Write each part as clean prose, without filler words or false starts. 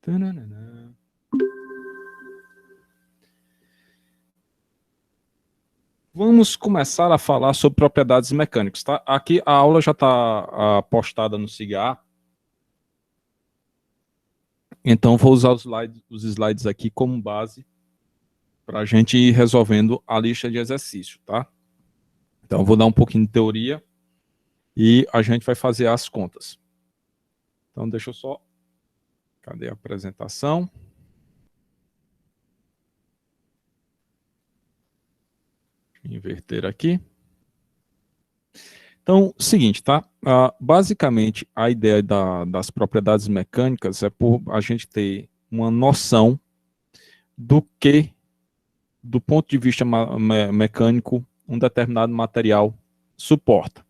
Tananana. Vamos começar a falar sobre propriedades mecânicas, tá? Aqui a aula já está postada no SIGA. Então vou usar os slides aqui como base para a gente ir resolvendo a lista de exercícios, tá? Então vou dar um pouquinho de teoria e a gente vai fazer as contas. Então deixa eu só... Cadê a apresentação? Inverter aqui. Então, seguinte, tá? Basicamente, a ideia das propriedades mecânicas é por a gente ter uma noção do que, do ponto de vista mecânico, um determinado material suporta.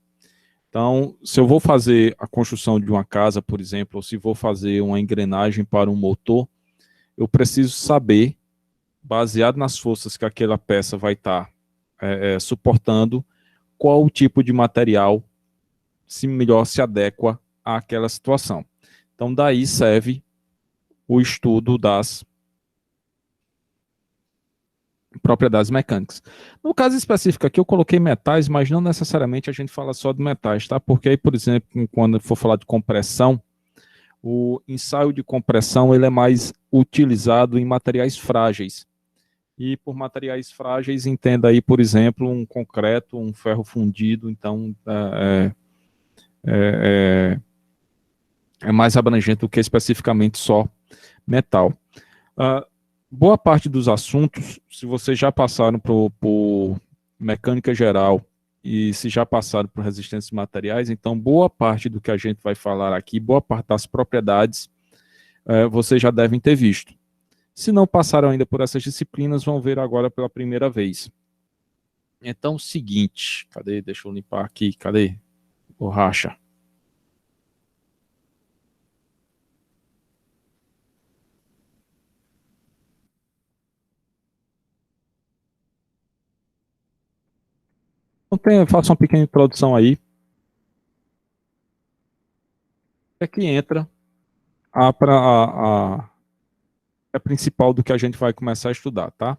Então, se eu vou fazer a construção de uma casa, por exemplo, ou se vou fazer uma engrenagem para um motor, eu preciso saber, baseado nas forças que aquela peça vai estar suportando, qual o tipo de material se melhor se adequa àquela situação. Então, daí serve o estudo das propriedades mecânicas. No caso específico aqui, eu coloquei metais, mas não necessariamente a gente fala só de metais, tá? Porque aí, por exemplo, quando for falar de compressão, o ensaio de compressão ele é mais utilizado em materiais frágeis. E por materiais frágeis, entenda aí, por exemplo, um concreto, um ferro fundido, então é mais abrangente do que especificamente só metal. Boa parte dos assuntos, se vocês já passaram por mecânica geral e se já passaram por resistência de materiais, então boa parte do que a gente vai falar aqui, boa parte das propriedades, vocês já devem ter visto. Se não passaram ainda por essas disciplinas, vão ver agora pela primeira vez. Então, seguinte, cadê? Deixa eu limpar aqui, cadê? Borracha. Então, faço uma pequena introdução aí. É que entra a principal do que a gente vai começar a estudar, tá?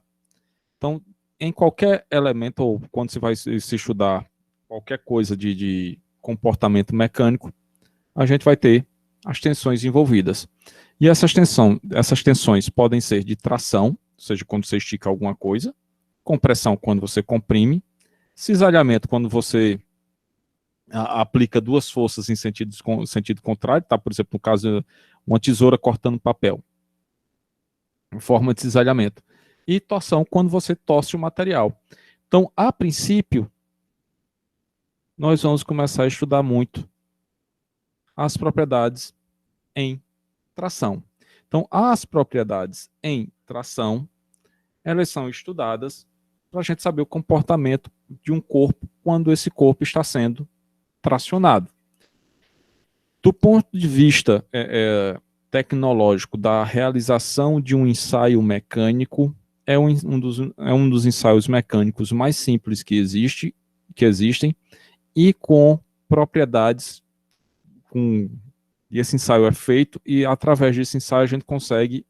Então, em qualquer elemento, ou quando você vai se estudar qualquer coisa de comportamento mecânico, a gente vai ter as tensões envolvidas. E essas tensões podem ser de tração, ou seja, quando você estica alguma coisa, compressão, quando você comprime, cisalhamento, quando você aplica duas forças em sentido contrário, tá? Por exemplo, no caso, uma tesoura cortando papel, em forma de cisalhamento. E torção, quando você torce o material. Então, a princípio, nós vamos começar a estudar muito as propriedades em tração. Então, as propriedades em tração, elas são estudadas para a gente saber o comportamento de um corpo quando esse corpo está sendo tracionado. Do ponto de vista tecnológico da realização de um ensaio mecânico, é um dos ensaios mecânicos mais simples que existem e com propriedades, e esse ensaio é feito e através desse ensaio a gente consegue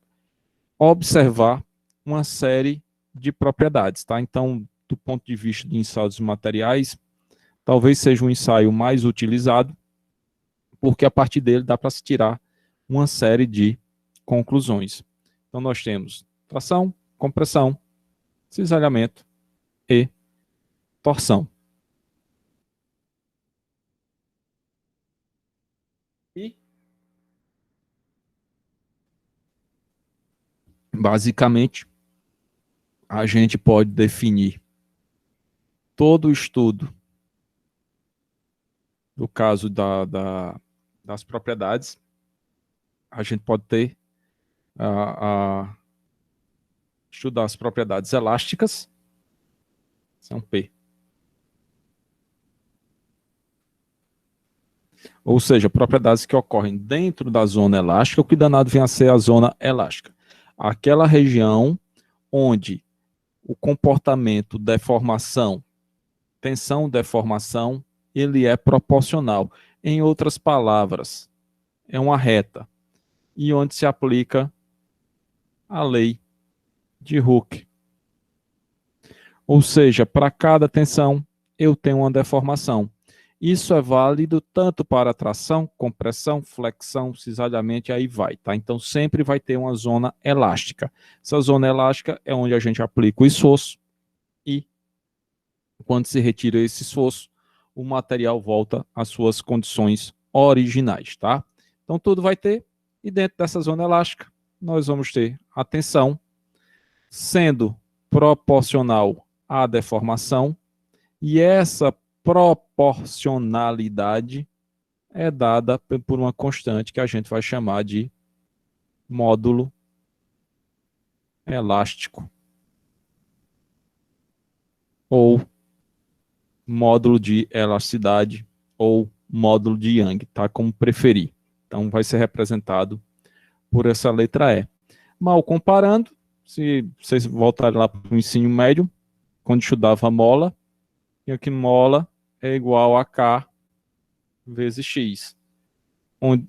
observar uma série de propriedades, tá? Então, do ponto de vista de ensaios de materiais, talvez seja um ensaio mais utilizado, porque a partir dele dá para se tirar uma série de conclusões. Então, nós temos tração, compressão, cisalhamento e torção. E, basicamente, a gente pode definir todo o estudo do caso das propriedades. A gente pode ter estudar as propriedades elásticas, são P. Ou seja, propriedades que ocorrem dentro da zona elástica, o que danado vem a ser a zona elástica. Aquela região onde o comportamento deformação, tensão, deformação, ele é proporcional. Em outras palavras, é uma reta. E onde se aplica a lei de Hooke. Ou seja, para cada tensão, eu tenho uma deformação. Isso é válido tanto para tração, compressão, flexão, cisalhamento, e aí vai, tá? Então sempre vai ter uma zona elástica. Essa zona elástica é onde a gente aplica o esforço e quando se retira esse esforço, o material volta às suas condições originais, tá? Então tudo vai ter, e dentro dessa zona elástica, nós vamos ter a tensão sendo proporcional à deformação, e essa proporcionalidade é dada por uma constante que a gente vai chamar de módulo elástico ou módulo de elasticidade ou módulo de Young, tá? Como preferir. Então vai ser representado por essa letra E. Mal comparando, se vocês voltarem lá para o ensino médio, quando estudava mola, e aqui mola é igual a K vezes X, onde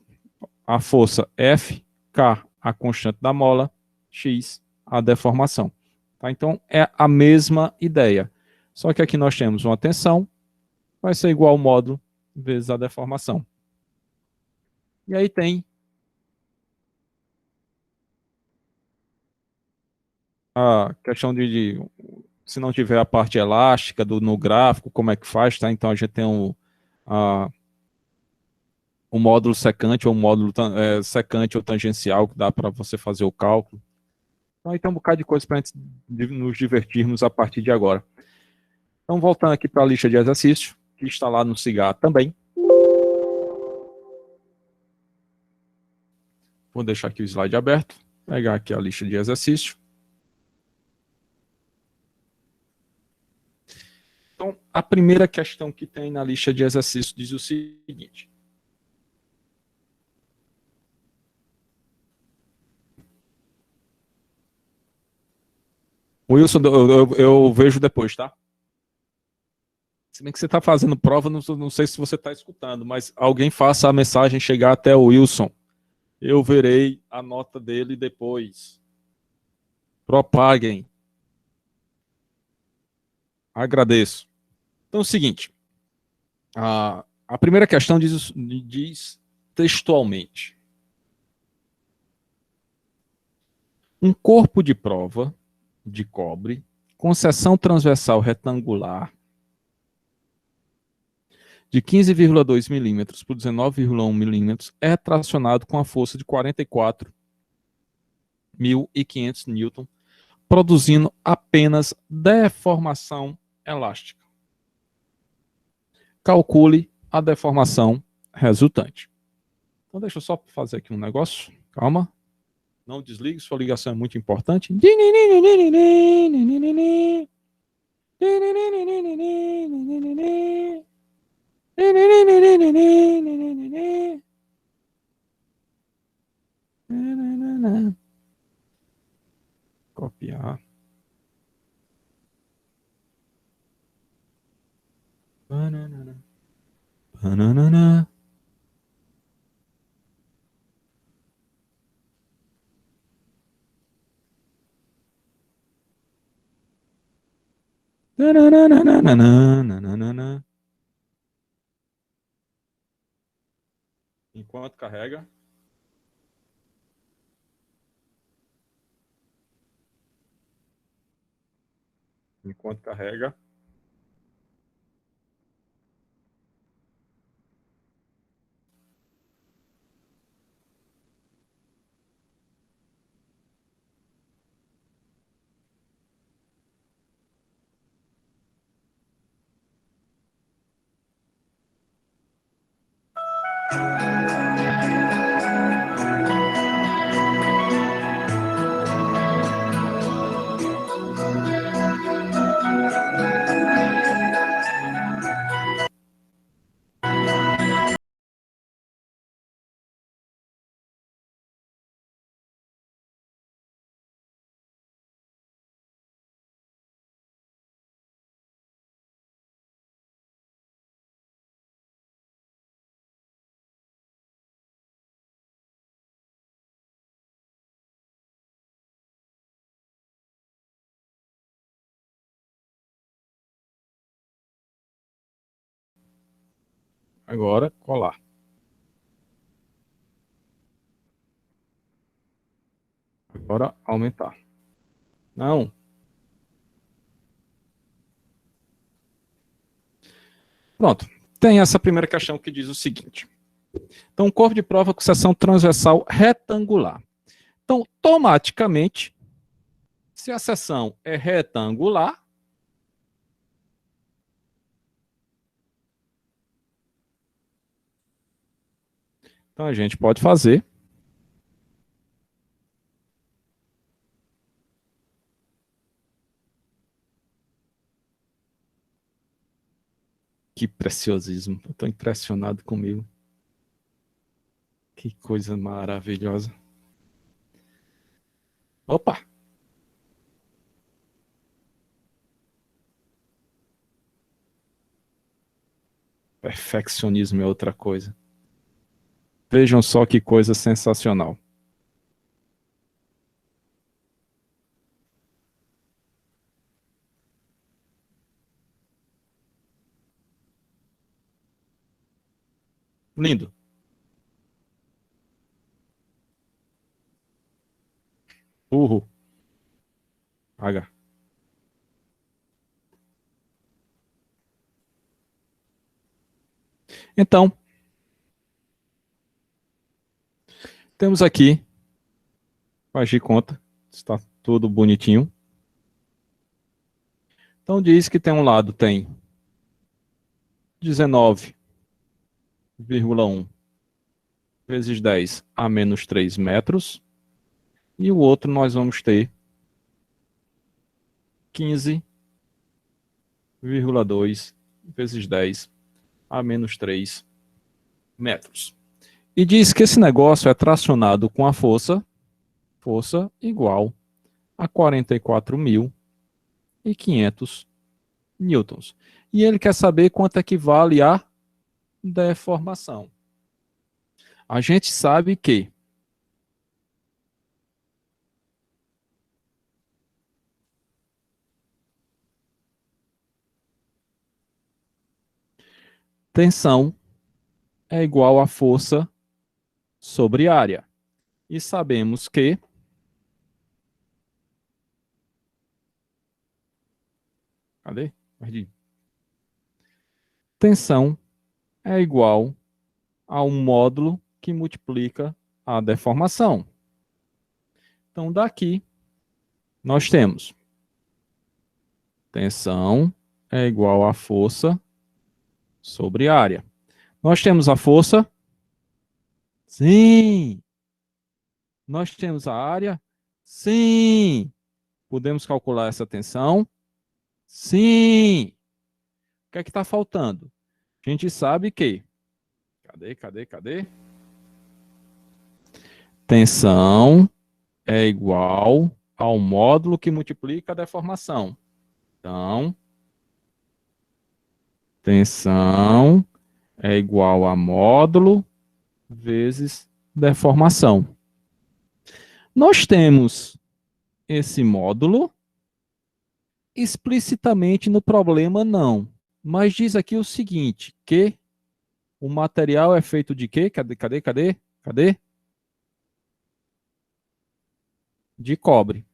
a força F, K, a constante da mola, X, a deformação. Tá? Então, é a mesma ideia. Só que aqui nós temos uma tensão, vai ser igual ao módulo vezes a deformação. E aí tem a questão de se não tiver a parte elástica no gráfico, como é que faz, tá? Então a gente tem o módulo secante ou módulo secante ou tangencial que dá para você fazer o cálculo. Então aí tem um bocado de coisa para a gente nos divertirmos a partir de agora. Então voltando aqui para a lista de exercícios, que está lá no CIGAR também. Vou deixar aqui o slide aberto, pegar aqui a lista de exercícios. Então, a primeira questão que tem na lista de exercícios diz o seguinte: Wilson, eu vejo depois, tá? Se bem que você está fazendo prova, não sei se você está escutando, mas alguém faça a mensagem chegar até o Wilson. Eu verei a nota dele depois. Propaguem. Agradeço. Então é o seguinte: a primeira questão diz textualmente: um corpo de prova de cobre com seção transversal retangular de 15,2 milímetros por 19,1 milímetros é tracionado com a força de 44.500 newton, produzindo apenas deformação elástica. Calcule a deformação resultante. Então deixa eu só fazer aqui um negócio. Calma. Não desligue, sua ligação é muito importante. Copiar. Banana. Banana. Enquanto carrega. Enquanto carrega. Agora, colar. Agora, aumentar. Não. Pronto. Tem essa primeira questão que diz o seguinte. Então, corpo de prova com seção transversal retangular. Então, automaticamente, se a seção é retangular, então a gente pode fazer. Que preciosismo. Estou impressionado comigo. Que coisa maravilhosa. Opa! Perfeccionismo é outra coisa. Vejam só que coisa sensacional. Lindo. Urro. H. Então, temos aqui, faz de conta, está tudo bonitinho. Então diz que tem um lado tem 19,1 vezes 10 a menos 3 metros. E o outro nós vamos ter 15,2 vezes 10 a menos 3 metros. E diz que esse negócio é tracionado com a força igual a 44.500 newtons. E ele quer saber quanto equivale a deformação. A gente sabe que tensão é igual a força sobre área. E sabemos que cadê? Perdi. Tensão é igual a um módulo que multiplica a deformação. Então, daqui, nós temos tensão é igual a força sobre área. Nós temos a força? Sim. Nós temos a área? Sim. Podemos calcular essa tensão? Sim. O que é que está faltando? A gente sabe que. Cadê? Tensão é igual ao módulo que multiplica a deformação. Então, tensão é igual a módulo vezes deformação. Nós temos esse módulo explicitamente no problema não, mas diz aqui o seguinte, que o material é feito de quê? Cadê? De cobre.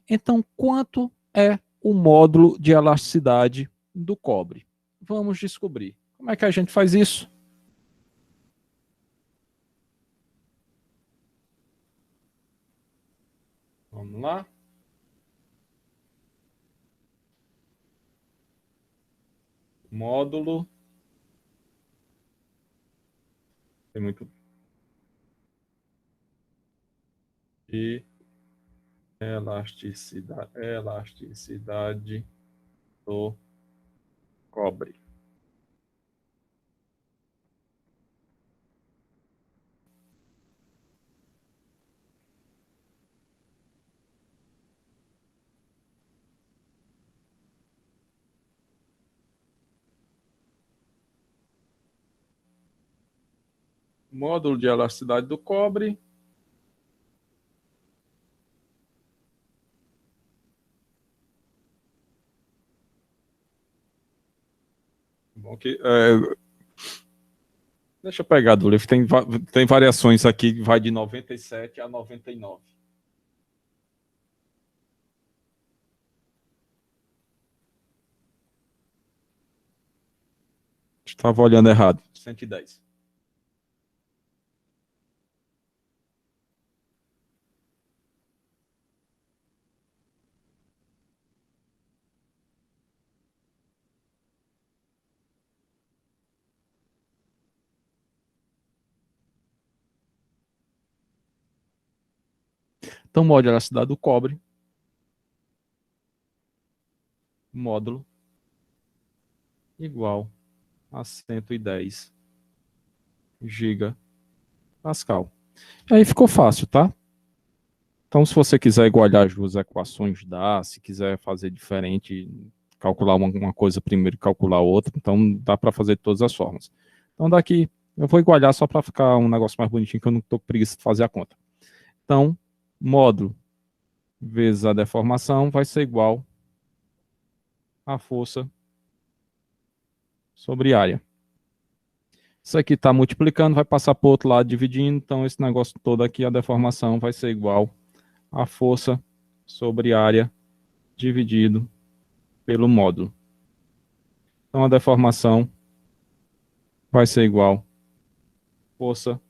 Então, quanto é o módulo de elasticidade do cobre? Vamos descobrir. Como é que a gente faz isso? Vamos lá. Módulo. Tem muito. De elasticidade do cobre. Módulo de elasticidade do cobre. Bom, que, Deixa eu pegar do livro. Tem variações aqui que vai de 97 a 99. Estava olhando errado. 110. Então, módulo elasticidade do cobre, módulo igual a 110 gigapascal. Aí ficou fácil, tá? Então, se você quiser igualar as duas equações, dá. Se quiser fazer diferente, calcular uma coisa primeiro e calcular outra, então dá para fazer de todas as formas. Então, daqui, eu vou igualar só para ficar um negócio mais bonitinho, que eu não estou com preguiça de fazer a conta. Então, módulo vezes a deformação vai ser igual a força sobre área. Isso aqui está multiplicando, vai passar para o outro lado dividindo, então esse negócio todo aqui, a deformação, vai ser igual a força sobre área dividido pelo módulo. Então a deformação vai ser igual força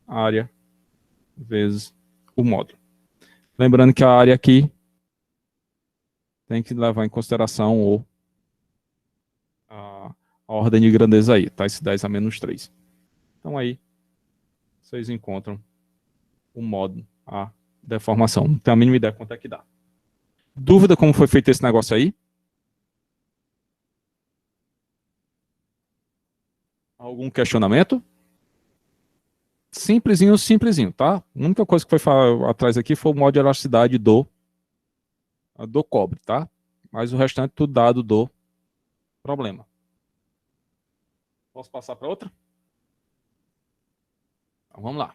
área vezes o módulo. Lembrando que a área aqui tem que levar em consideração a ordem de grandeza aí, tá? Esse 10 a menos 3. Então aí vocês encontram o módulo, a deformação. Não tenho a mínima ideia quanto é que dá. Dúvida como foi feito esse negócio aí? Algum questionamento? Simplesinho, simplesinho, tá? A única coisa que foi atrás aqui foi o modo de elasticidade do cobre, tá? Mas o restante tudo dado do problema. Posso passar para outra? Então vamos lá.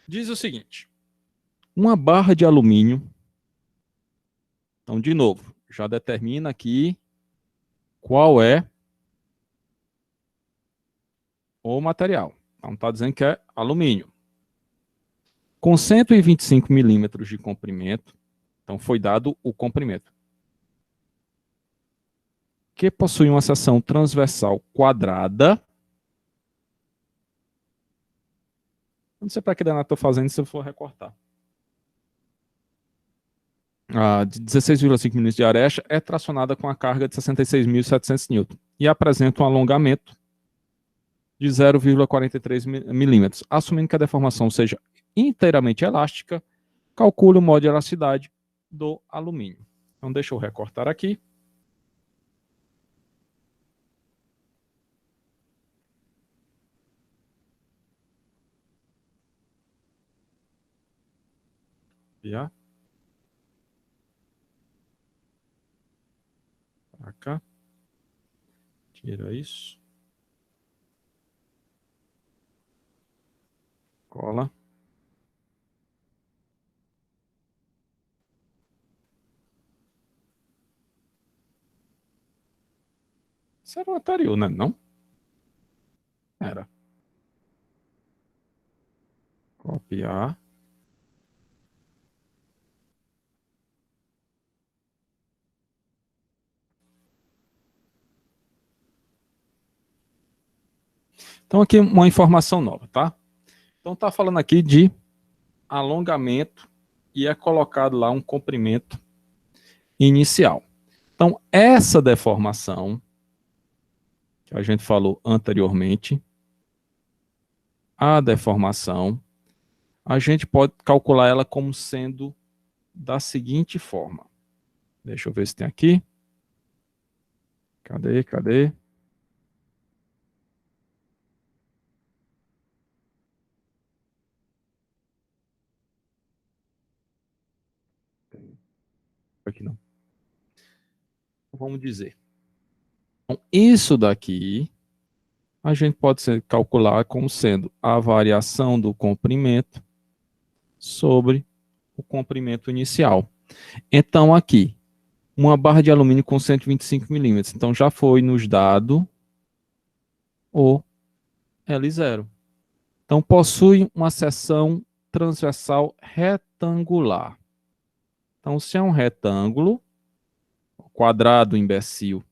Diz o seguinte: uma barra de alumínio. Então, de novo, já determina aqui qual é o material. Então, está dizendo que é alumínio. Com 125 milímetros de comprimento, então foi dado o comprimento, que possui uma seção transversal quadrada. Não sei para que danado estou fazendo se eu for recortar. De 16,5 milímetros de areia é tracionada com a carga de 66.700 N e apresenta um alongamento de 0,43 milímetros. Assumindo que a deformação seja inteiramente elástica, calcule o modo de elasticidade do alumínio. Então, deixa eu recortar aqui. Já. Para cá. Tira isso. Cola. Isso era o anterior, né? Não? Era. Copiar. Então, aqui uma informação nova, tá? Então, está falando aqui de alongamento e é colocado lá um comprimento inicial. Então, essa deformação que a gente falou anteriormente, a deformação, a gente pode calcular ela como sendo da seguinte forma. Deixa eu ver se tem aqui. Cadê? Aqui não. Vamos dizer. Então, isso daqui a gente pode calcular como sendo a variação do comprimento sobre o comprimento inicial. Então, aqui, uma barra de alumínio com 125 milímetros. Então, já foi nos dado o L0. Então, possui uma seção transversal retangular. Então, se é um retângulo, quadrado, imbecil,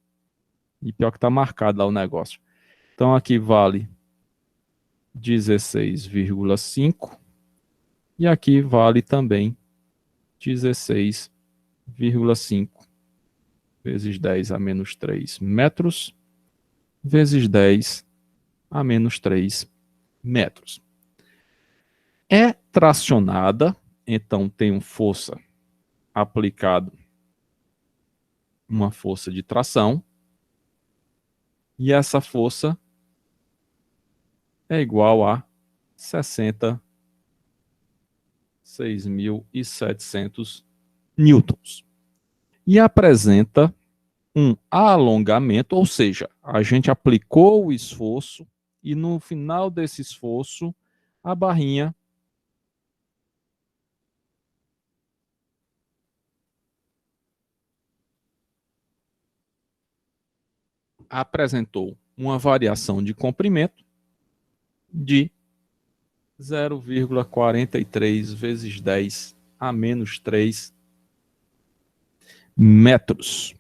e pior que está marcado lá o negócio. Então, aqui vale 16,5 e aqui vale também 16,5 vezes 10 a menos 3 metros, vezes 10 a menos 3 metros. É tracionada, então tem força aplicado, uma força de tração, e essa força é igual a 66.700 newtons. E apresenta um alongamento, ou seja, a gente aplicou o esforço e no final desse esforço, a barrinha apresentou uma variação de comprimento de 0,43 vezes 10 a menos 3 metros.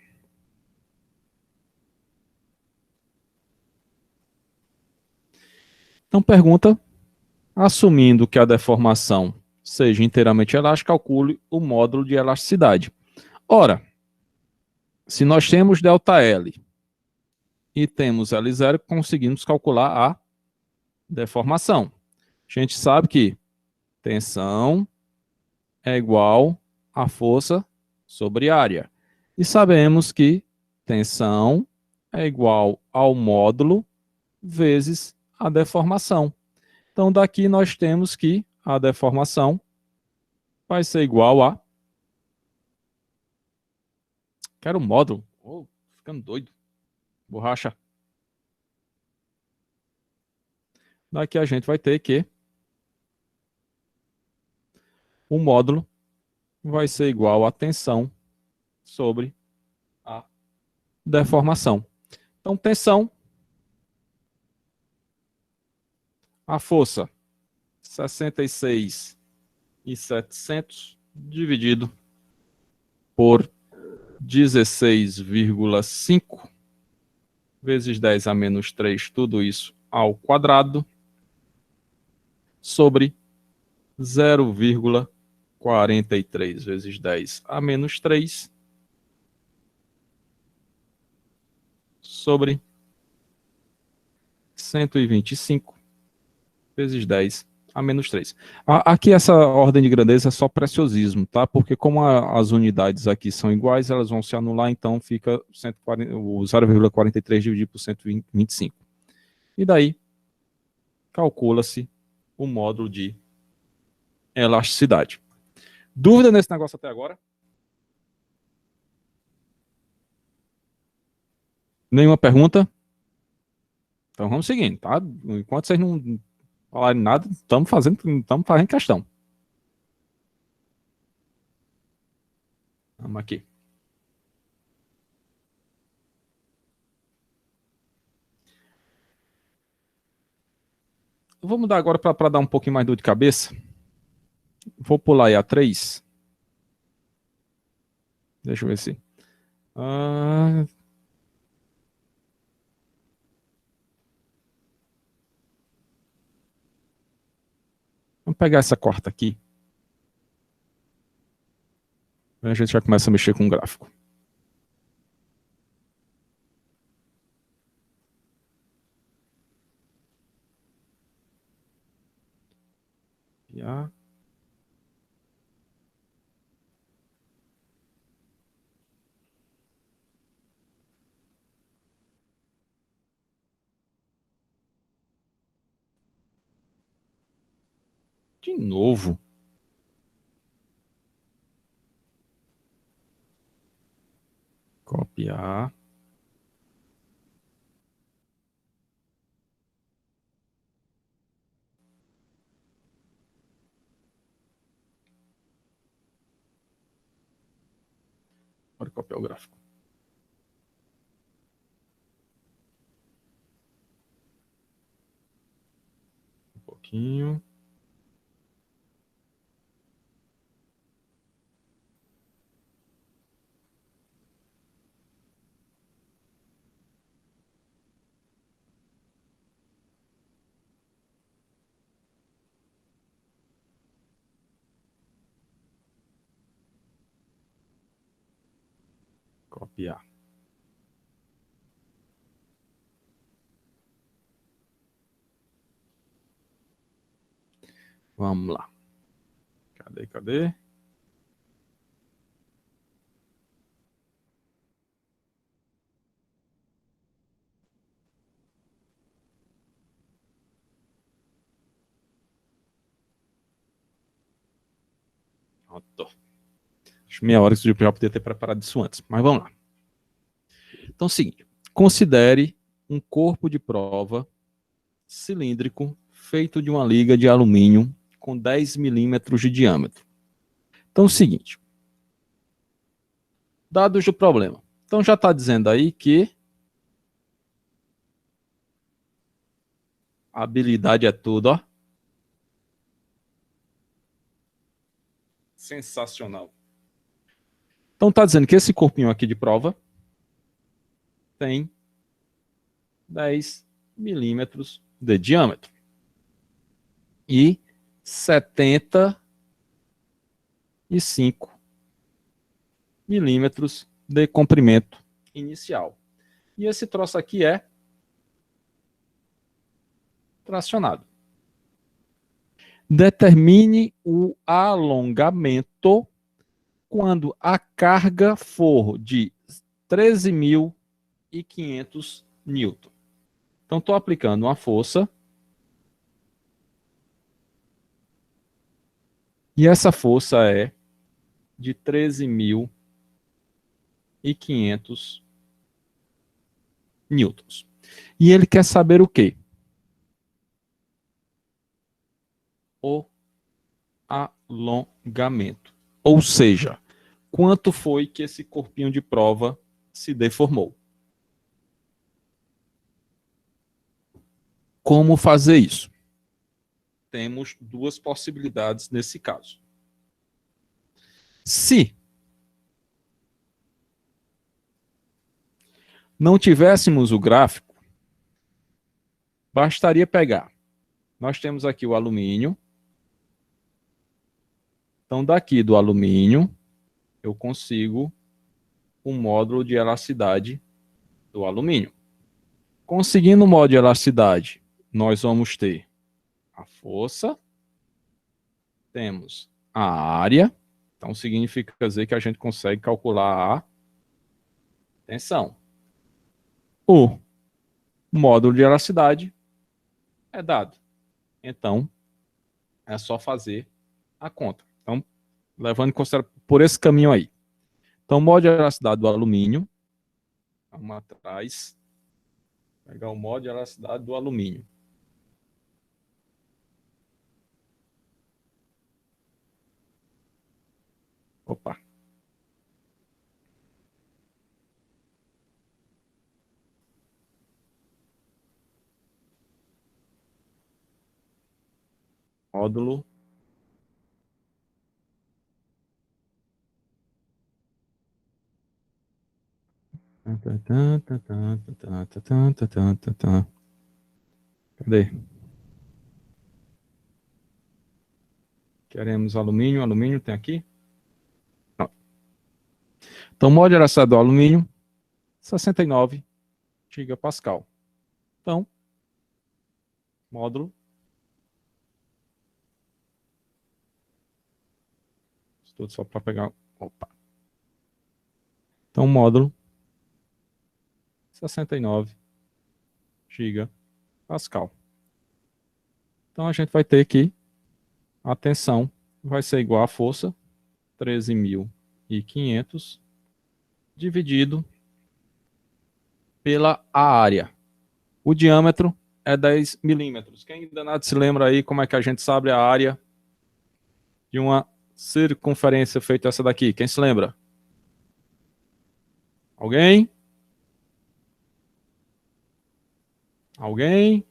Então, pergunta: assumindo que a deformação seja inteiramente elástica, calcule o módulo de elasticidade. Ora, se nós temos ΔL e temos L0, conseguimos calcular a deformação. A gente sabe que tensão é igual a força sobre área. E sabemos que tensão é igual ao módulo vezes a deformação. Então, daqui nós temos que a deformação vai ser igual a... Quero um módulo. Oh, ficando doido. Borracha. Daqui a gente vai ter que o módulo vai ser igual a tensão sobre a deformação. Então, tensão, a força 66.700 dividido por 16,5 vezes 10 a menos 3, tudo isso ao quadrado, sobre 0,43 vezes 10 a menos 3, sobre 125 vezes 10 a menos 3. Aqui essa ordem de grandeza é só preciosismo, tá? Porque como as unidades aqui são iguais, elas vão se anular, então fica 140, o 0,43 dividido por 125. E daí, calcula-se o módulo de elasticidade. Dúvida nesse negócio até agora? Nenhuma pergunta? Então vamos seguindo, tá? Enquanto vocês não falarem nada, estamos fazendo questão. Vamos aqui. Vou mudar agora para dar um pouquinho mais de dor de cabeça. Vou pular aí a 3. Deixa eu ver se. Ah, vamos pegar essa quarta aqui. A gente já começa a mexer com o gráfico. Já. De novo. Copiar. Bora copiar o gráfico. pouquinho. Copiar. Vamos lá. Cadê? Pronto. Acho meia hora que eu já podia ter preparado isso antes, mas vamos lá. Então, é o seguinte, considere um corpo de prova cilíndrico feito de uma liga de alumínio com 10 milímetros de diâmetro. Então, é o seguinte, dados do problema. Então, já está dizendo aí que a habilidade é tudo, ó. Sensacional. Então, está dizendo que esse corpinho aqui de prova tem 10 milímetros de diâmetro e 75 milímetros de comprimento inicial. E esse troço aqui é tracionado. Determine o alongamento quando a carga for de 13.500 newton. Então, estou aplicando uma força e essa força é de 13.500 newtons. E ele quer saber o quê? O alongamento. Ou seja, quanto foi que esse corpinho de prova se deformou. Como fazer isso? Temos duas possibilidades nesse caso. Se não tivéssemos o gráfico, bastaria pegar. Nós temos aqui o alumínio. Então, daqui do alumínio, eu consigo um módulo de elasticidade do alumínio. Conseguindo o módulo de elasticidade, nós vamos ter a força, temos a área, então significa dizer que a gente consegue calcular a tensão. O módulo de elasticidade é dado. Então, é só fazer a conta. Então, levando em consideração por esse caminho aí. Então, módulo de elasticidade do alumínio, vamos atrás, pegar o módulo de elasticidade do alumínio. Opa. Módulo Cadê? Queremos alumínio. Alumínio tem aqui? Não. Então, módulo de elasticidade do alumínio, 69 gigapascal. Então, módulo. Tudo só para pegar. Opa. Então, módulo 69 gigapascal. Então, a gente vai ter que a tensão vai ser igual à força, 13.500, dividido pela área. O diâmetro é 10 milímetros. Quem danado se lembra aí como é que a gente sabe a área de uma circunferência feita essa daqui? Quem se lembra? Alguém? Alguém?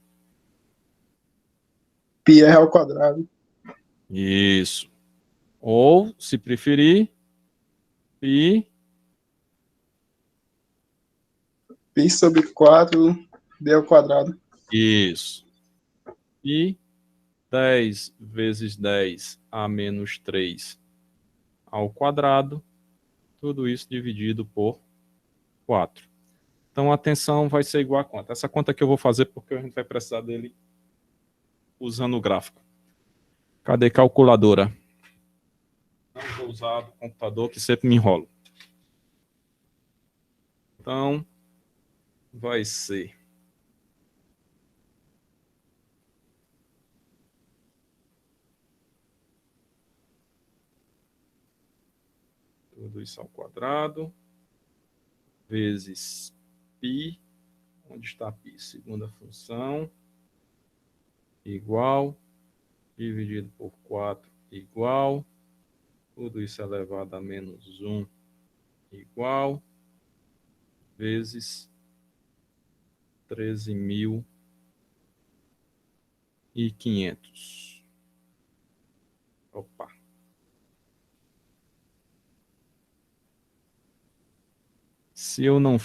πr ao quadrado. Isso. Ou, se preferir, π sobre 4d ao quadrado. Isso. E 10 vezes 10 a menos 3 ao quadrado, tudo isso dividido por 4. Então a tensão vai ser igual a quanto? Essa conta que eu vou fazer porque a gente vai precisar dele usando o gráfico. Cadê a calculadora? Não vou usar o computador que sempre me enrolo. Então, vai ser tudo isso ao quadrado, vezes π, onde está π? Segunda função, igual, dividido por 4, igual, tudo isso elevado a menos 1, igual, vezes 13.500. Opa. Se eu não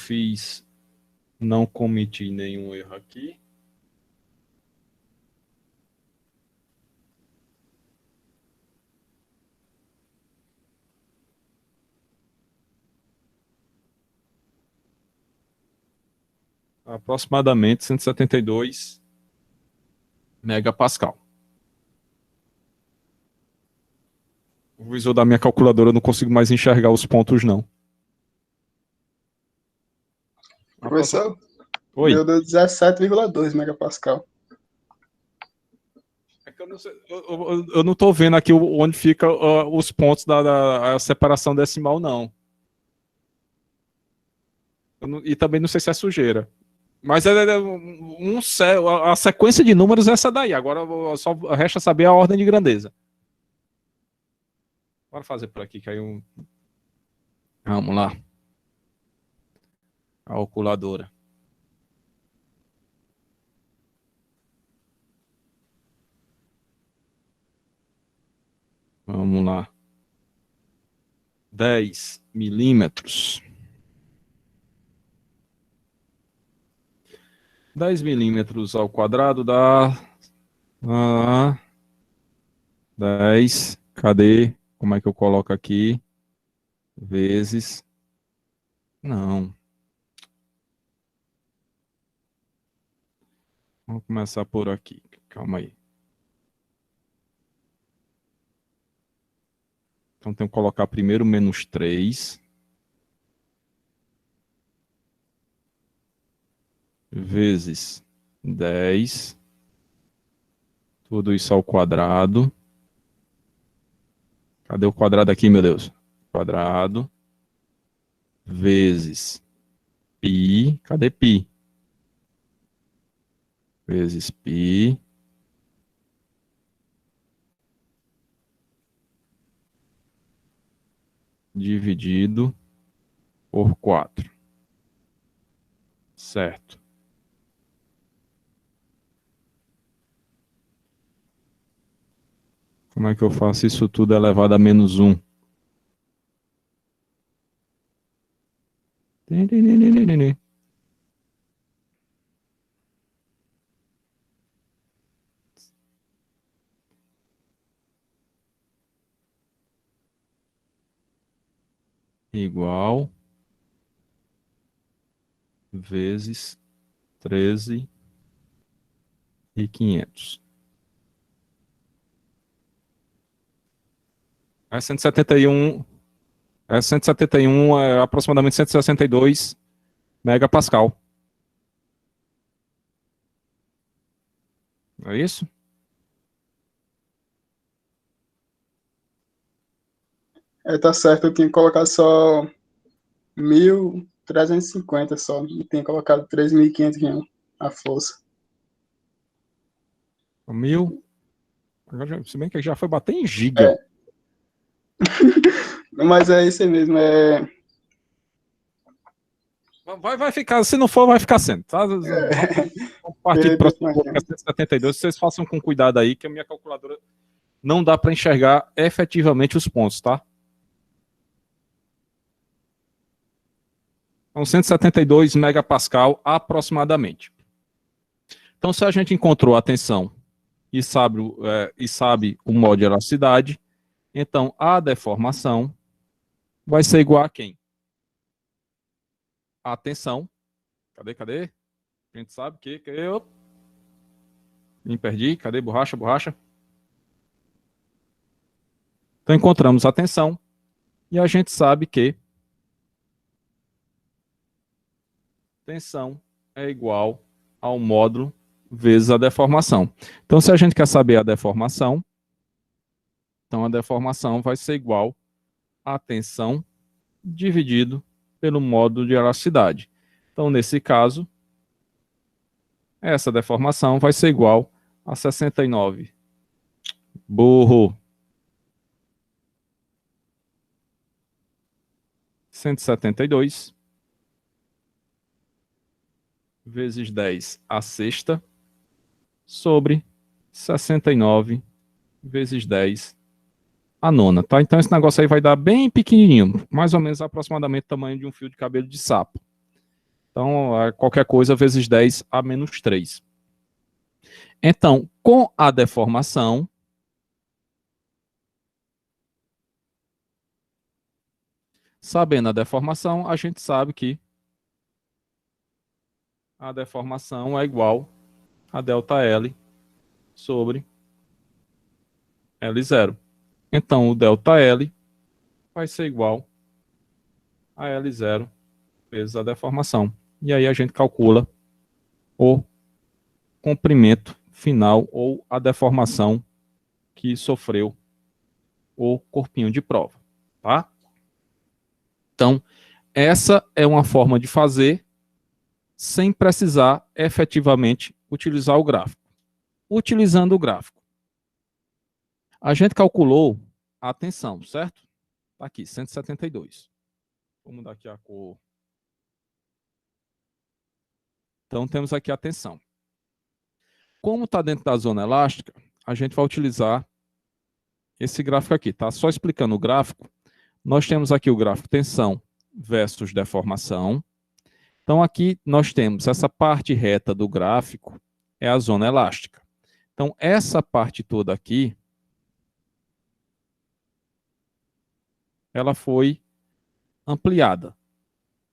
cometi nenhum erro aqui, aproximadamente 172 megapascal. O visor da minha calculadora eu não consigo mais enxergar os pontos, não. Professor, Oi. meu deu 17,2 megapascal. É que eu não estou vendo aqui onde fica os pontos da separação decimal, não. E também não sei se é sujeira. Mas a sequência de números é essa daí. Agora só resta saber a ordem de grandeza. Bora fazer por aqui, que aí vamos lá. Calculadora. Vamos lá. 10 milímetros. 10 milímetros ao quadrado dá 10. Cadê? Como é que eu coloco aqui? Vezes. Não. Vamos começar por aqui. Calma aí. Então tenho que colocar primeiro menos 3. Vezes 10. Tudo isso ao quadrado. Cadê o quadrado aqui, meu Deus? Quadrado. Vezes π. Cadê π? Vezes π. Dividido por 4. Certo. Como é que eu faço isso tudo elevado a menos 1? Igual vezes 13.500. É 171. É 171, é aproximadamente 162 megapascal. É isso? Tá certo, eu tinha colocado só 1.350 só. Não tinha colocado 3.500 não, a força. 1000. Se bem que já foi bater em giga. Mas é isso aí mesmo, Vai ficar, se não for, vai ficar sendo, tá? partir do próximo Beleza, bloco, que é 172, vocês façam com cuidado aí, que a minha calculadora não dá para enxergar efetivamente os pontos, tá? Então, 172 megapascal aproximadamente. Então, se a gente encontrou a tensão e sabe o modo de elasticidade, então a deformação vai ser igual a quem? A tensão. Cadê? A gente sabe que eu me perdi. Cadê borracha? Então, encontramos a tensão e a gente sabe que tensão é igual ao módulo vezes a deformação. Então, se a gente quer saber a deformação, então a deformação vai ser igual a tensão dividido pelo módulo de elasticidade. Então, nesse caso, essa deformação vai ser igual a 69. Burro. 172 vezes 10 a sexta sobre 69 vezes 10 a nona, tá? Então esse negócio aí vai dar bem pequenininho, mais ou menos aproximadamente o tamanho de um fio de cabelo de sapo. Então, qualquer coisa vezes 10 a menos 3. Então, com a deformação, sabendo a deformação, a gente sabe que a deformação é igual a ΔL sobre L0. Então, o ΔL vai ser igual a L0 vezes a deformação. E aí a gente calcula o comprimento final ou a deformação que sofreu o corpinho de prova, tá? Então, essa é uma forma de fazer sem precisar efetivamente utilizar o gráfico. Utilizando o gráfico, a gente calculou a tensão, certo? Tá aqui, 172. Vou mudar aqui a cor. Então, temos aqui a tensão. Como está dentro da zona elástica, a gente vai utilizar esse gráfico aqui, tá? Só explicando o gráfico, nós temos aqui o gráfico tensão versus deformação. Então, aqui nós temos essa parte reta do gráfico, é a zona elástica. Então, essa parte toda aqui, ela foi ampliada.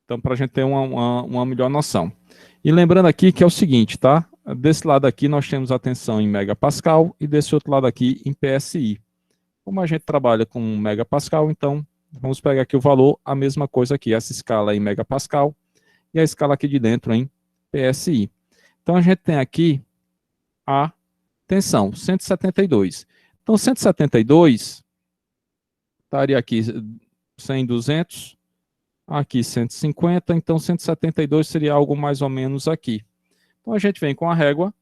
Então, para a gente ter uma melhor noção. E lembrando aqui que é o seguinte, tá? Desse lado aqui nós temos a tensão em megapascal e desse outro lado aqui em PSI. Como a gente trabalha com megapascal, então vamos pegar aqui o valor, a mesma coisa aqui, essa escala em megapascal e a escala aqui de dentro em PSI. Então a gente tem aqui a tensão, 172. Então 172 estaria aqui 100, 200, aqui 150, então 172 seria algo mais ou menos aqui. Então a gente vem com a régua,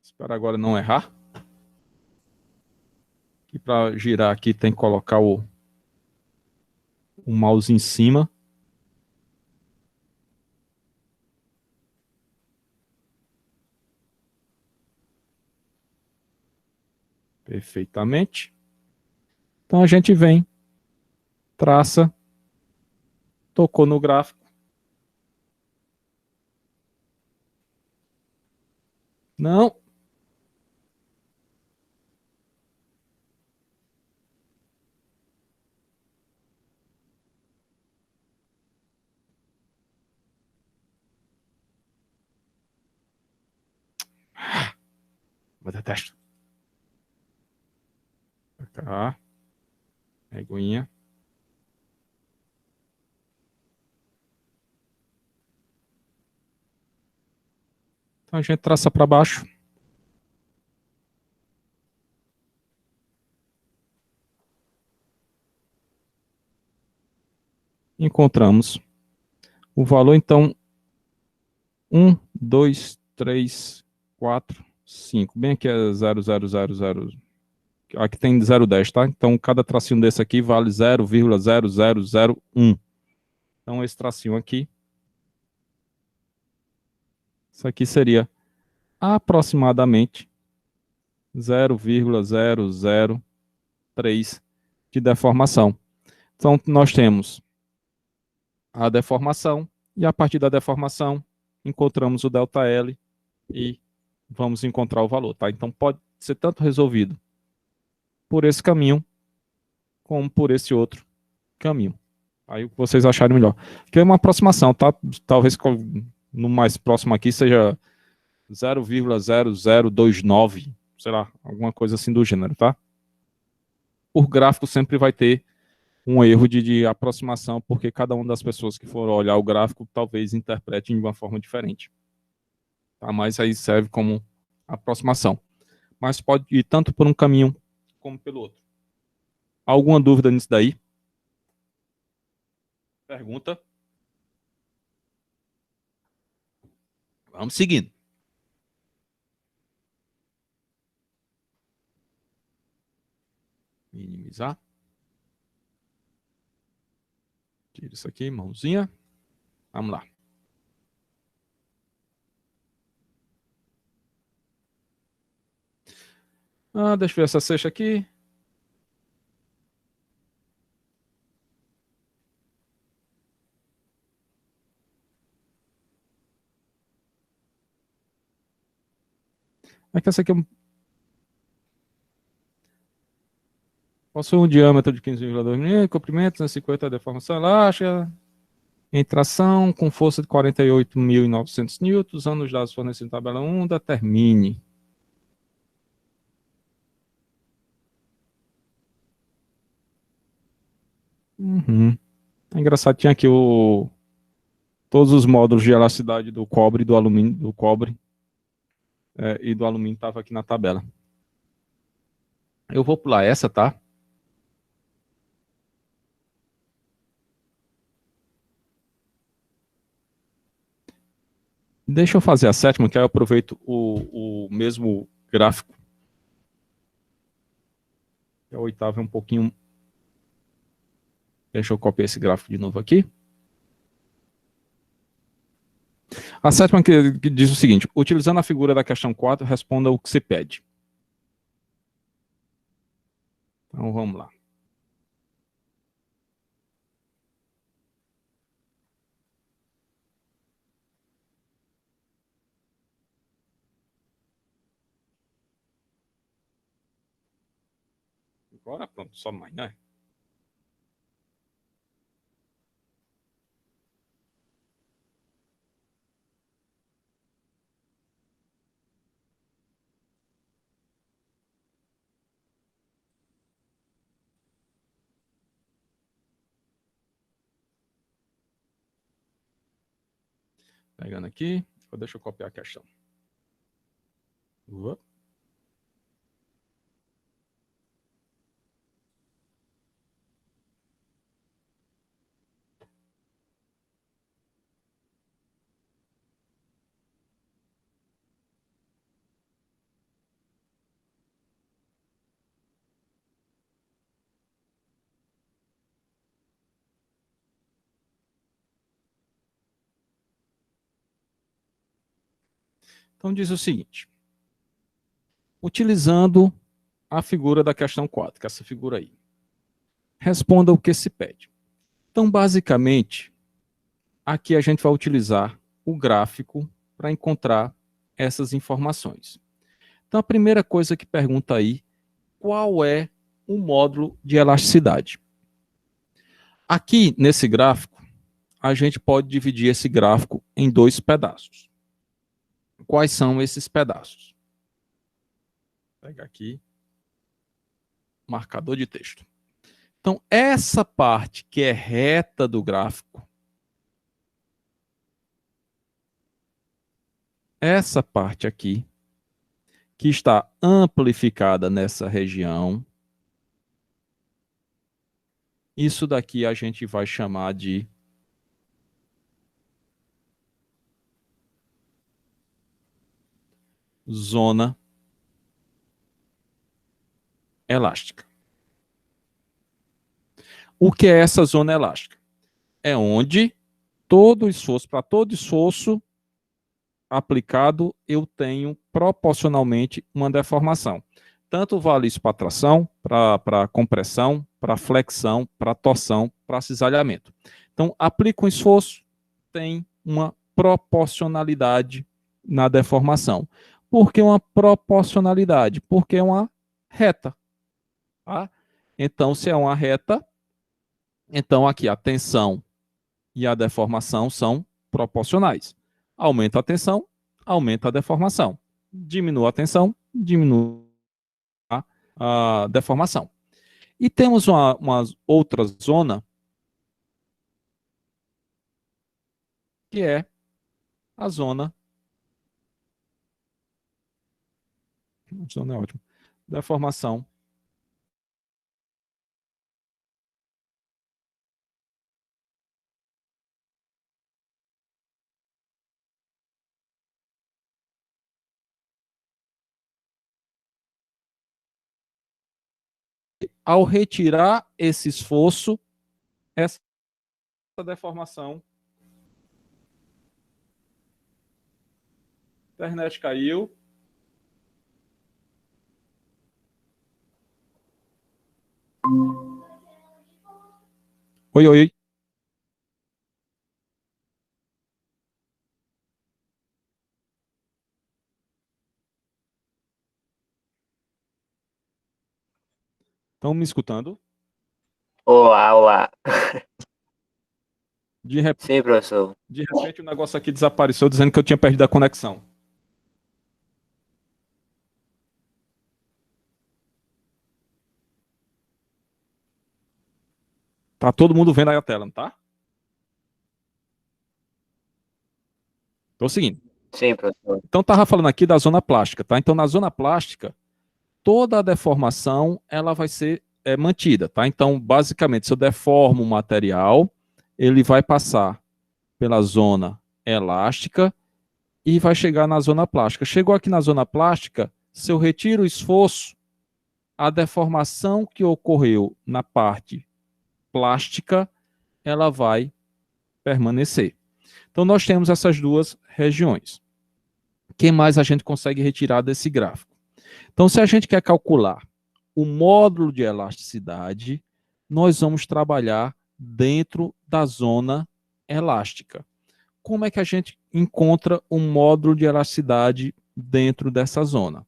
espero agora não errar, e para girar aqui tem que colocar o mouse em cima. Perfeitamente. Então a gente vem, traça, tocou no gráfico. Não. Eu detesto. Pra cá. Reguinha. Então a gente traça para baixo. Encontramos o valor, então, 1, 2, 3, 4, 5. Bem aqui é 0,000. Aqui tem 0,10, tá? Então, cada tracinho desse aqui vale 0,0001. Então, esse tracinho aqui Isso aqui seria aproximadamente 0,003 de deformação. Então, nós temos a deformação, e a partir da deformação, encontramos o ΔL e vamos encontrar o valor, tá? Então, pode ser tanto resolvido por esse caminho, como por esse outro caminho. Aí o que vocês acharem melhor. Que é uma aproximação, tá? Talvez no mais próximo aqui seja 0,0029, sei lá, alguma coisa assim do gênero, tá? Por gráfico sempre vai ter um erro de aproximação, porque cada uma das pessoas que for olhar o gráfico talvez interprete de uma forma diferente. Tá? Mas aí serve como aproximação. Mas pode ir tanto por um caminho como pelo outro. Alguma dúvida nisso daí? Pergunta? Vamos seguindo. Minimizar. Tira isso aqui, mãozinha. Vamos lá. Deixa eu ver essa cesta aqui. É que essa aqui possui um diâmetro de 15,2 mm, comprimento 150, deformação elástica, em tração, com força de 48.900 newtons, usando os dados fornecidos na tabela 1, determine. É engraçado, tinha aqui todos os módulos de elasticidade do cobre e do alumínio, e do alumínio estava aqui na tabela. Eu vou pular essa, tá? Deixa eu fazer a sétima, que aí eu aproveito o mesmo gráfico. A oitava é um pouquinho... Deixa eu copiar esse gráfico de novo aqui. A sétima que diz o seguinte: utilizando a figura da questão 4, responda o que se pede. Então vamos lá. Agora pronto, só mais, né? Pegando aqui, deixa eu copiar a questão. Então diz o seguinte: utilizando a figura da questão 4, que é essa figura aí, responda o que se pede. Então, basicamente, aqui a gente vai utilizar o gráfico para encontrar essas informações. Então, a primeira coisa que pergunta aí, qual é o módulo de elasticidade? Aqui, nesse gráfico, a gente pode dividir esse gráfico em dois pedaços. Quais são esses pedaços? Vou pegar aqui, marcador de texto. Então, essa parte que é reta do gráfico, essa parte aqui, que está amplificada nessa região, isso daqui a gente vai chamar de zona elástica. O que é essa zona elástica? É onde para todo esforço aplicado, eu tenho proporcionalmente uma deformação. Tanto vale isso para tração, para compressão, para flexão, para torção, para cisalhamento. Então, aplica um esforço, tem uma proporcionalidade na deformação. Por que uma proporcionalidade? Porque é uma reta. Tá? Então, se é uma reta, então aqui a tensão e a deformação são proporcionais. Aumenta a tensão, aumenta a deformação. Diminui a tensão, diminui a deformação. E temos uma outra zona, que é a zona é ótimo, deformação. Ao retirar esse esforço, essa deformação, a internet caiu. Oi, oi. Estão me escutando? Olá, olá. De, rep... Sim, professor. de repente o negócio aqui desapareceu dizendo que eu tinha perdido a conexão. Tá todo mundo vendo aí a tela, não tá? Então é o seguinte. Sim, professor. Então tava falando aqui da zona plástica, tá? Então na zona plástica, toda a deformação ela vai ser mantida, tá? Então, basicamente, se eu deformo o material, ele vai passar pela zona elástica e vai chegar na zona plástica. Chegou aqui na zona plástica, se eu retiro o esforço, a deformação que ocorreu na parte plástica, ela vai permanecer. Então, nós temos essas duas regiões. O que mais a gente consegue retirar desse gráfico? Então, se a gente quer calcular o módulo de elasticidade, nós vamos trabalhar dentro da zona elástica. Como é que a gente encontra um módulo de elasticidade dentro dessa zona?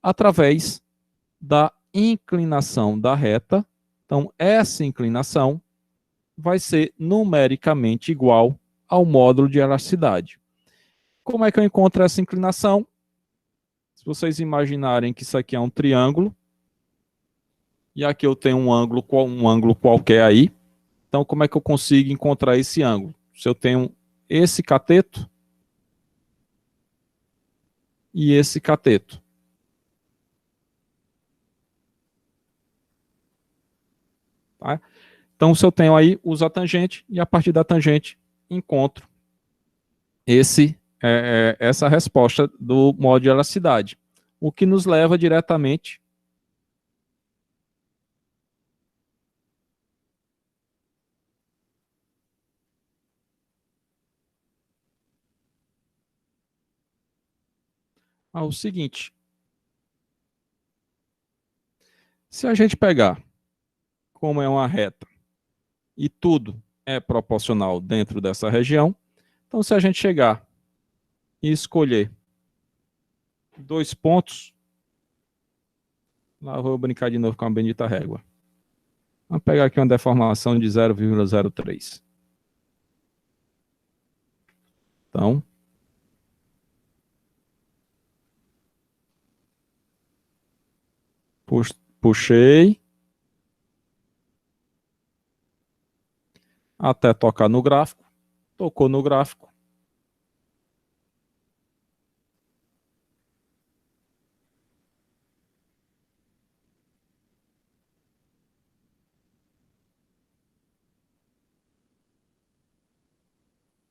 Através da inclinação da reta. Então, essa inclinação vai ser numericamente igual ao módulo de elasticidade. Como é que eu encontro essa inclinação? Se vocês imaginarem que isso aqui é um triângulo, e aqui eu tenho um ângulo qualquer aí, então como é que eu consigo encontrar esse ângulo? Se eu tenho esse cateto e esse cateto. Tá? Então, se eu tenho aí, uso a tangente e a partir da tangente encontro essa resposta do módulo de elasticidade, o que nos leva diretamente ao seguinte. Se a gente pegar como é uma reta e tudo é proporcional dentro dessa região, então se a gente chegar e escolher dois pontos, lá vou brincar de novo com a bendita régua. Vamos pegar aqui uma deformação de 0,03. Então, puxei até tocar no gráfico, tocou no gráfico.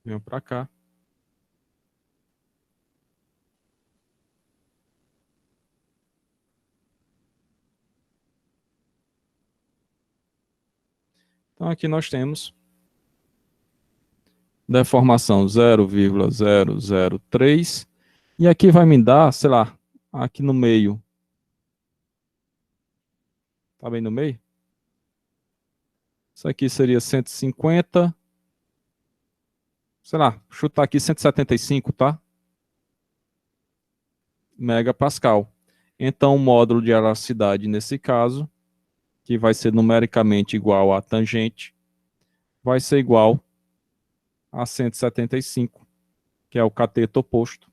Venho para cá. Então aqui nós temos deformação 0,003, e aqui vai me dar, sei lá, aqui no meio. Tá bem no meio? Isso aqui seria 150, sei lá, chutar aqui 175, tá? Megapascal. Então, o módulo de elasticidade, nesse caso, que vai ser numericamente igual a tangente, vai ser igual a 175, que é o cateto oposto,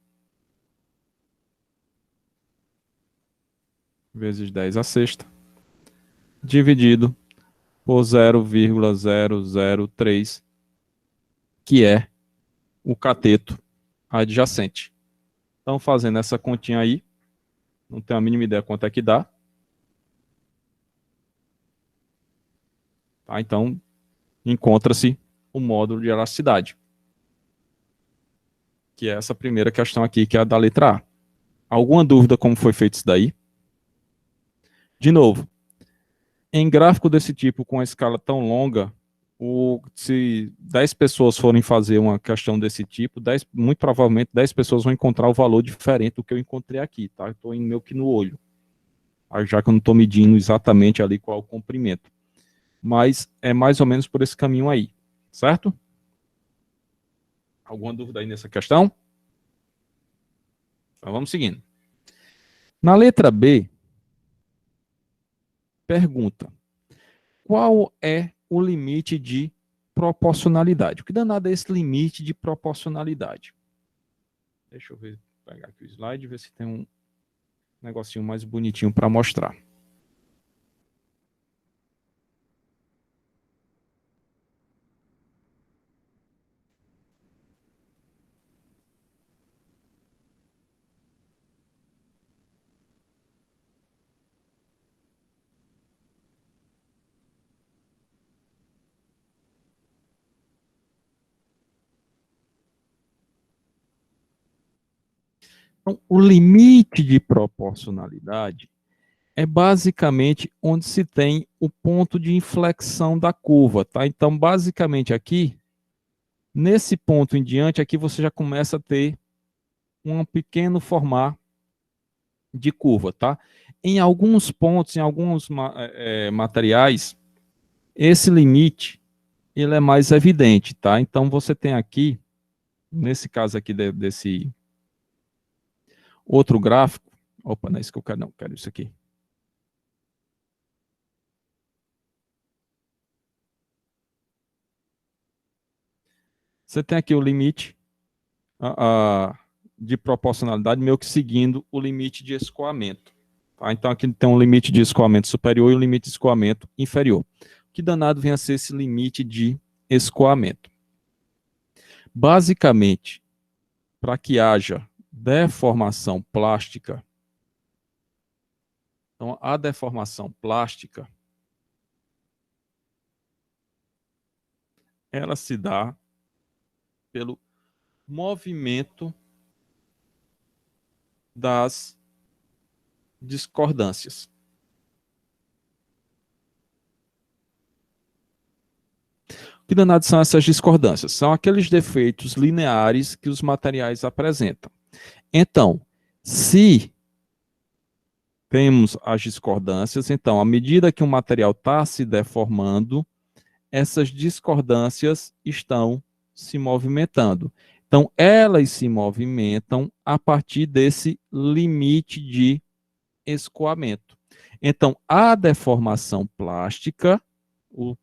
vezes 10 a sexta, dividido por 0,003, que é o cateto adjacente. Então, fazendo essa continha aí, não tenho a mínima ideia quanto é que dá. Tá? Então, encontra-se o módulo de elasticidade, que é essa primeira questão aqui, que é a da letra A. Alguma dúvida como foi feito isso daí? De novo, em gráfico desse tipo, com a escala tão longa, se 10 pessoas forem fazer uma questão desse tipo, muito provavelmente 10 pessoas vão encontrar o valor diferente do que eu encontrei aqui, tá? Estou indo meio que no olho, já que eu não estou medindo exatamente ali qual é o comprimento. Mas é mais ou menos por esse caminho aí, certo? Alguma dúvida aí nessa questão? Então vamos seguindo. Na letra B, pergunta: qual é o limite de proporcionalidade? O que danado é esse limite de proporcionalidade? Deixa eu ver, pegar aqui o slide e ver se tem um negocinho mais bonitinho para mostrar. Então, o limite de proporcionalidade é basicamente onde se tem o ponto de inflexão da curva, tá? Então, basicamente aqui, nesse ponto em diante, aqui você já começa a ter um pequeno formar de curva, tá? Em alguns pontos, em alguns materiais, esse limite ele é mais evidente, tá? Então você tem aqui, nesse caso aqui desse outro gráfico, opa, não é isso que eu quero, não, quero isso aqui. Você tem aqui o limite de proporcionalidade, meio que seguindo o limite de escoamento. Tá? Então aqui tem um limite de escoamento superior e um limite de escoamento inferior. Que danado vem a ser esse limite de escoamento? Basicamente, para que haja deformação plástica, então a deformação plástica, ela se dá pelo movimento das discordâncias. O que danado são essas discordâncias? São aqueles defeitos lineares que os materiais apresentam. Então, se temos as discordâncias, então, à medida que o material está se deformando, essas discordâncias estão se movimentando. Então, elas se movimentam a partir desse limite de escoamento. Então, a deformação plástica,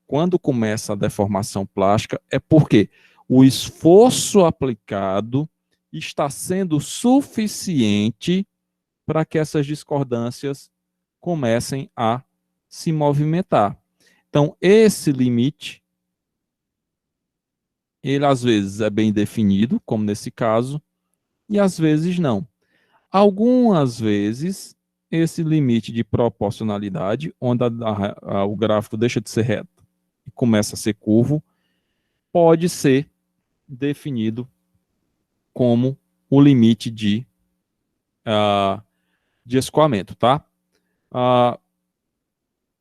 quando começa a deformação plástica, é porque o esforço aplicado está sendo suficiente para que essas discordâncias comecem a se movimentar. Então, esse limite, ele às vezes é bem definido, como nesse caso, e às vezes não. Algumas vezes, esse limite de proporcionalidade, onde o gráfico deixa de ser reto e começa a ser curvo, pode ser definido como o limite de escoamento, tá?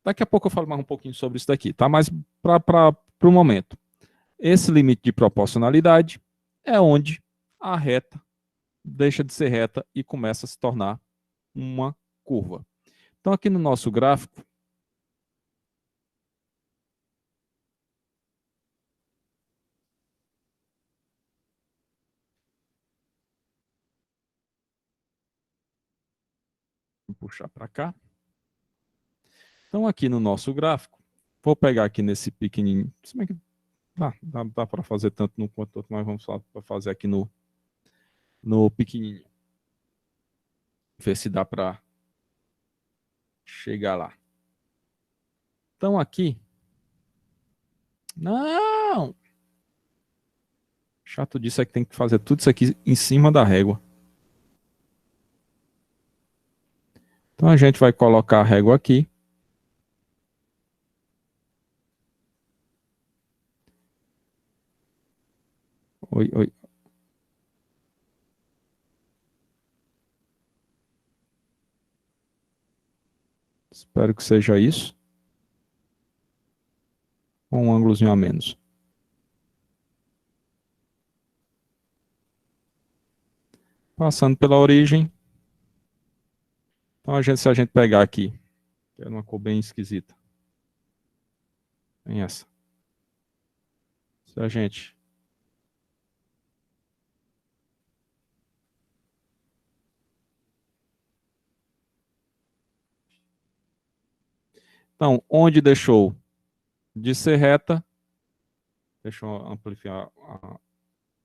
Daqui a pouco eu falo mais um pouquinho sobre isso daqui, tá? Mas para o momento. Esse limite de proporcionalidade é onde a reta deixa de ser reta e começa a se tornar uma curva. Então, aqui no nosso gráfico, vou puxar para cá. Então, aqui no nosso gráfico, vou pegar aqui nesse pequenininho, se bem que dá para fazer tanto no quanto outro, mas vamos fazer aqui no pequenininho. Ver se dá para chegar lá. Então, aqui, não! Chato disso é que tem que fazer tudo isso aqui em cima da régua. Então, a gente vai colocar a régua aqui. Oi, oi. Espero que seja isso. Com um ângulozinho a menos. Passando pela origem. Então, se a gente pegar aqui, que é uma cor bem esquisita. Tem essa. Se a gente então, onde deixou de ser reta, deixa eu amplificar,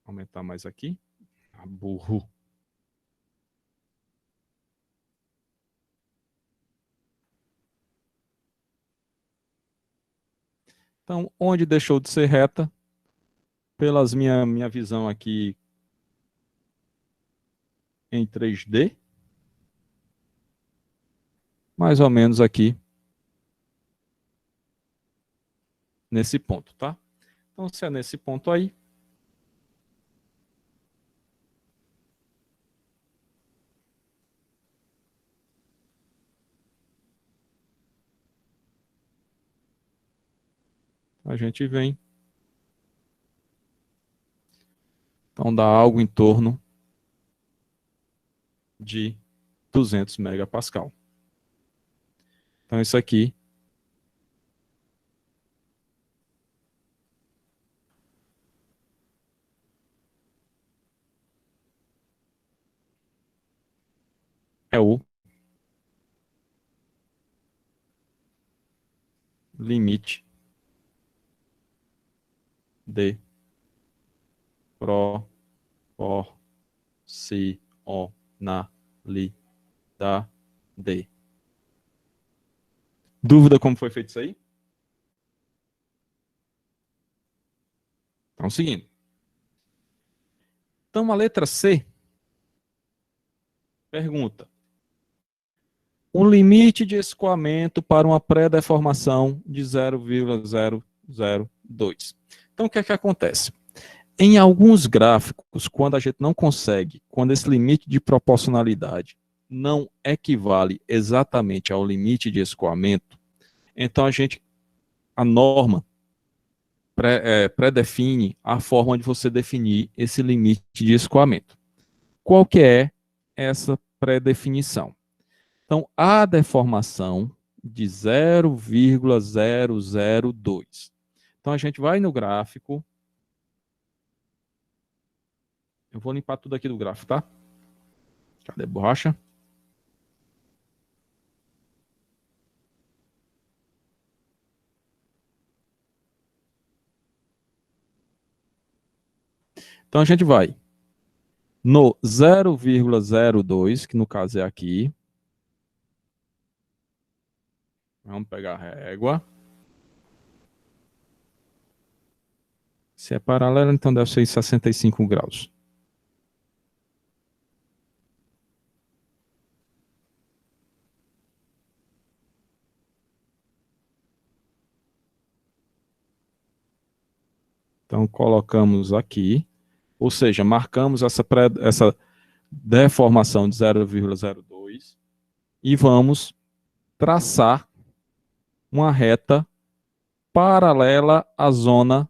aumentar mais aqui. Burro. Então, onde deixou de ser reta, pelas minha visão aqui em 3D, mais ou menos aqui nesse ponto, tá? Então, se é nesse ponto aí, a gente vem. Então, dá algo em torno de 200 megapascal. Então, isso aqui é o limite de proporcionalidade. Dúvida como foi feito isso aí? Então, seguindo. Então, a letra C pergunta: um limite de escoamento para uma pré-deformação de 0,002. Então, o que é que acontece? Em alguns gráficos, quando a gente não consegue, quando esse limite de proporcionalidade não equivale exatamente ao limite de escoamento, então a norma pré-define a forma de você definir esse limite de escoamento. Qual que é essa pré-definição? Então, a deformação de 0,002. Então, a gente vai no gráfico. Eu vou limpar tudo aqui do gráfico, tá? Cadê a borracha? Então, a gente vai no 0,02, que no caso é aqui. Vamos pegar a régua. Se é paralelo, então deve ser 65 graus. Então, colocamos aqui, ou seja, marcamos essa deformação de 0,02 e vamos traçar uma reta paralela à zona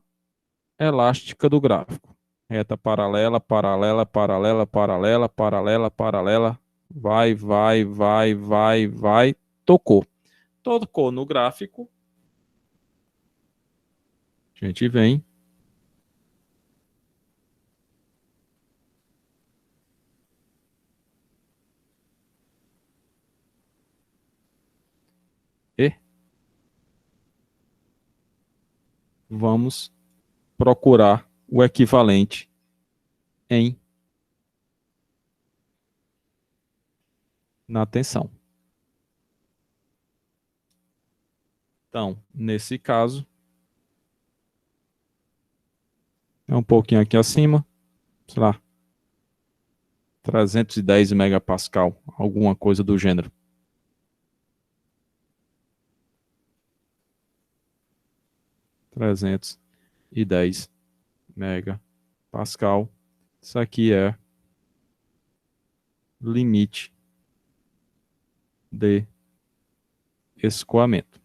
elástica do gráfico. Reta paralela, paralela, paralela, paralela, paralela, paralela. Vai, vai, vai, vai, vai. Tocou. Tocou no gráfico. A gente vem. E vamos procurar o equivalente na tensão. Então, nesse caso, é um pouquinho aqui acima, sei lá, 310 megapascal, alguma coisa do gênero. (310 megapascal). Isso aqui é limite de escoamento.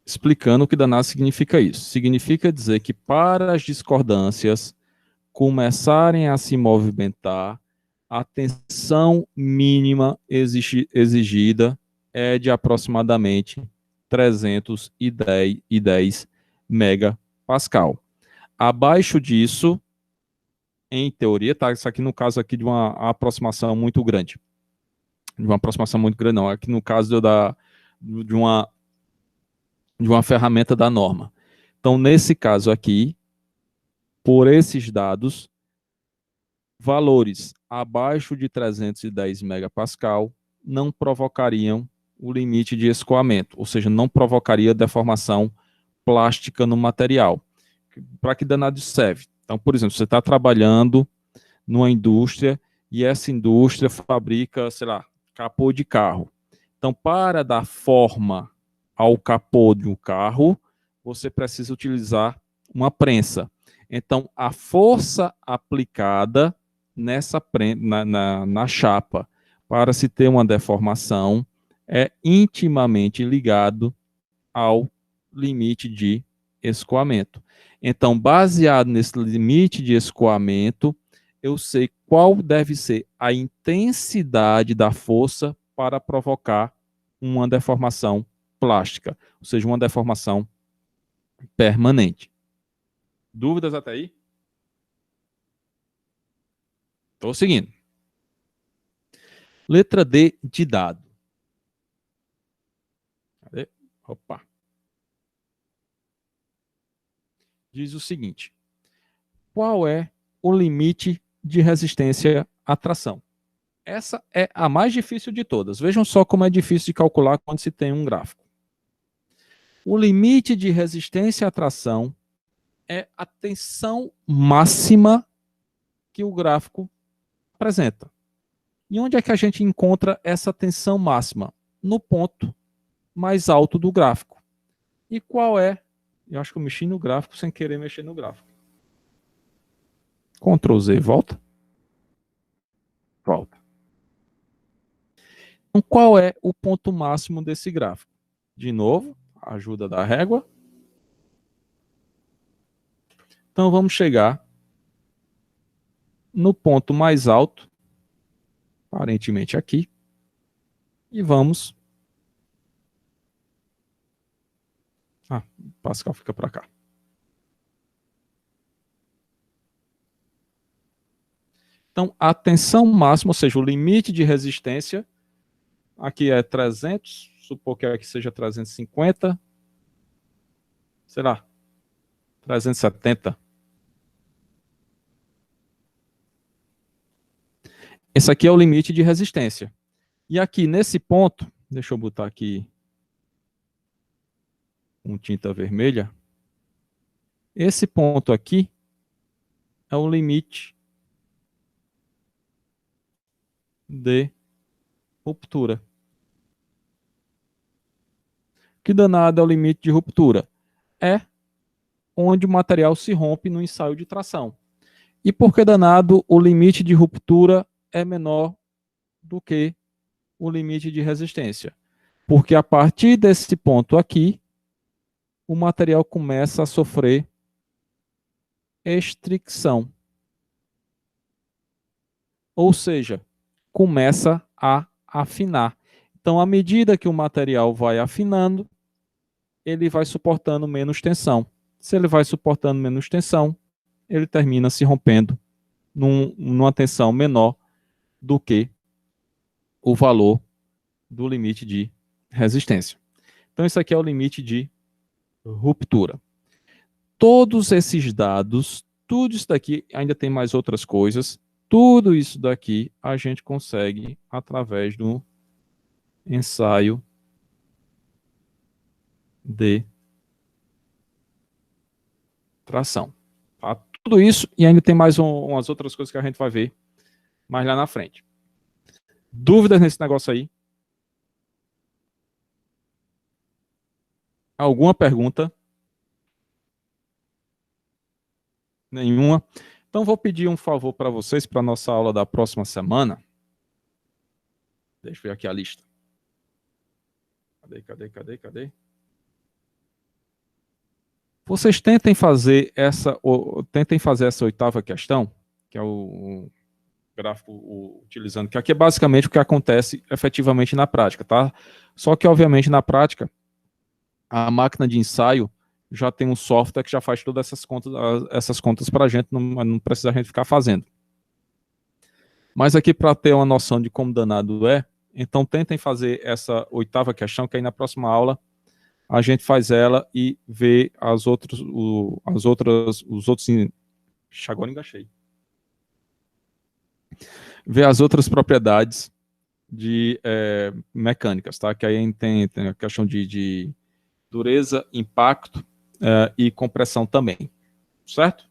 Explicando o que danado significa isso. Significa dizer que para as discordâncias começarem a se movimentar, a tensão mínima exigida é de aproximadamente 310 megapascal. Abaixo disso, em teoria, tá? Isso aqui no caso aqui de uma aproximação muito grande. De uma aproximação muito grande, não. Aqui no caso de uma ferramenta da norma. Então, nesse caso aqui, por esses dados, valores abaixo de 310 megapascal não provocariam o limite de escoamento, ou seja, não provocaria deformação plástica no material. Para que danado serve? Então, por exemplo, você está trabalhando numa indústria e essa indústria fabrica, sei lá, capô de carro. Então, para dar forma ao capô de um carro, você precisa utilizar uma prensa. Então, a força aplicada na chapa para se ter uma deformação é intimamente ligado ao limite de escoamento. Então, baseado nesse limite de escoamento, eu sei qual deve ser a intensidade da força para provocar uma deformação plástica, ou seja, uma deformação permanente. Dúvidas até aí? Estou seguindo. Letra D de dado. Cadê? Opa. Diz o seguinte: qual é o limite de resistência à tração? Essa é a mais difícil de todas. Vejam só como é difícil de calcular quando se tem um gráfico. O limite de resistência à tração é a tensão máxima que o gráfico apresenta. E onde é que a gente encontra essa tensão máxima? No ponto mais alto do gráfico. E qual é? Eu acho que eu mexi no gráfico sem querer mexer no gráfico. Ctrl Z, volta. Volta. Então, qual é o ponto máximo desse gráfico? De novo, a ajuda da régua. Então, vamos chegar no ponto mais alto, aparentemente aqui, e vamos... Pascal fica para cá. Então, a tensão máxima, ou seja, o limite de resistência, aqui é 300, supor que aqui seja 350, sei lá, 370. Esse aqui é o limite de resistência. E aqui, nesse ponto, deixa eu botar aqui com tinta vermelha. Esse ponto aqui é o limite de ruptura. Que danado é o limite de ruptura? É onde o material se rompe no ensaio de tração. E por que danado o limite de ruptura é menor do que o limite de resistência? Porque a partir desse ponto aqui, o material começa a sofrer estricção. Ou seja, começa a afinar. Então, à medida que o material vai afinando, ele vai suportando menos tensão. Se ele vai suportando menos tensão, ele termina se rompendo numa tensão menor do que o valor do limite de resistência. Então, isso aqui é o limite de ruptura. Todos esses dados, tudo isso daqui, ainda tem mais outras coisas, tudo isso daqui a gente consegue através do ensaio de tração. Tá? Tudo isso e ainda tem mais umas outras coisas que a gente vai ver mais lá na frente. Dúvidas nesse negócio aí? Alguma pergunta? Nenhuma? Então vou pedir um favor para vocês para a nossa aula da próxima semana. Deixa eu ver aqui a lista. Cadê? Vocês tentem fazer essa oitava questão, que é o gráfico utilizando, que aqui é basicamente o que acontece efetivamente na prática, tá? Só que, obviamente, na prática, a máquina de ensaio já tem um software que já faz todas essas contas para a gente, não precisa a gente ficar fazendo. Mas aqui, para ter uma noção de como danado é, então tentem fazer essa oitava questão, que aí na próxima aula a gente faz ela e vê os outros. Agora engaixei. Ver as outras propriedades de mecânicas, tá? Que aí tem a questão de dureza, impacto e compressão também, certo?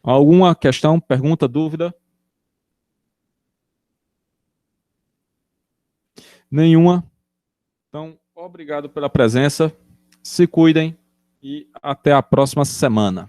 Alguma questão, pergunta, dúvida? Nenhuma? Então, obrigado pela presença, se cuidem e até a próxima semana.